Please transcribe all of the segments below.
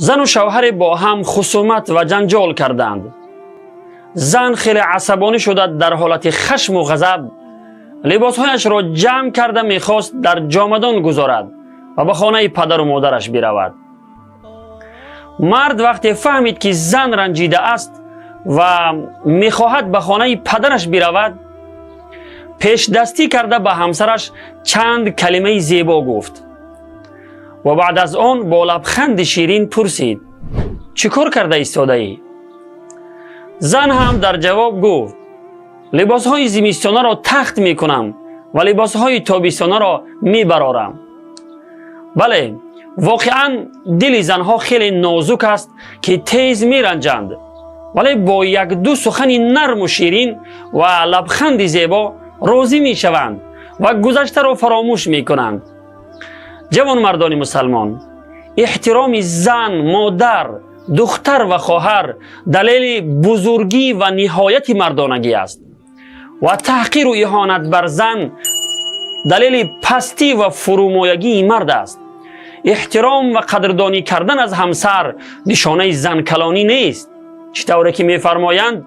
زن و شوهر با هم خصومت و جنجال کردند. زن خیلی عصبانی شده در حالت خشم و غضب لباسهایش را جمع کرده میخواست در جامدان گذارد و به خانه پدر و مادرش برود. مرد وقتی فهمید که زن رنجیده است و میخواهد به خانه پدرش برود، پیش دستی کرده به همسرش چند کلمه زیبا گفت و بعد از آن با لبخند شیرین پرسید: چی کار کرده ایستاده ای؟ زن هم در جواب گفت: لباسهای زمستانه را تخت می کنم و لباسهای تابستانه را می برارم. بله، واقعا دل زنها خیلی نازک است که تیز می رنجند، ولی با یک دو سخن نرم و شیرین و لبخند زیبا راضی می شوند و گذشته را فراموش می کنند. جوان مردان مسلمان، احترام زن، مادر، دختر و خواهر دلیل بزرگی و نهایت مردانگی است و تحقیر و اهانت بر زن دلیل پستی و فرومایگی مرد است. احترام و قدردانی کردن از همسر نشانه زن کلانی نیست، چطوری که می‌فرمایند: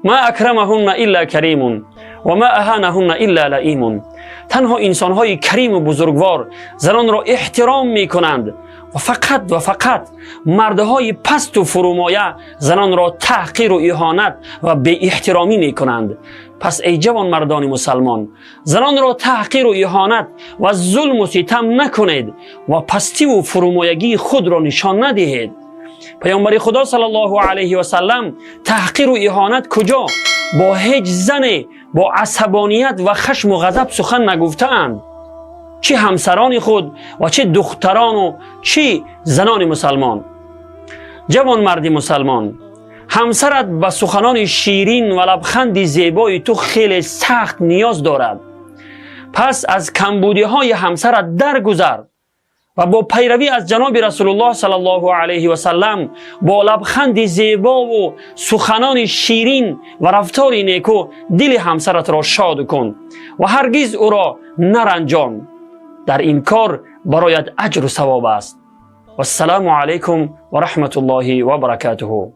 ما اکرمهن الا کریم و ما اهانهن الا لئیم. تنها انسان‌های کریم و بزرگوار زنان را احترام می‌کنند و فقط مردهای پست و فرومایه زنان را تحقیر و اهانت و بی احترامی می‌کنند. پس ای جوان مردان مسلمان، زنان را تحقیر و اهانت و ظلم و ستم نکنید و پستی و فرومایگی خود را نشان ندهید. پیامبر خدا صلی الله علیه و سلم تحقیر و اهانت کجا با هیچ زنی با عصبانیت و خشم و غضب سخن نگفتند، چه همسران خود و چه دختران و چه زنان مسلمان. جوان مرد مسلمان، همسرت به سخنان شیرین و لبخند زیبای تو خیلی سخت نیاز دارد. پس از کمبودی های همسرت درگذر و با پیروی از جناب رسول الله صلی الله علیه و سلم با لبخند زیبا و سخنان شیرین و رفتار نیکو دل همسرت را شاد کن و هرگز او را نرنجان. در این کار برایت اجر و ثواب است. و السلام علیکم و رحمت الله و برکاته.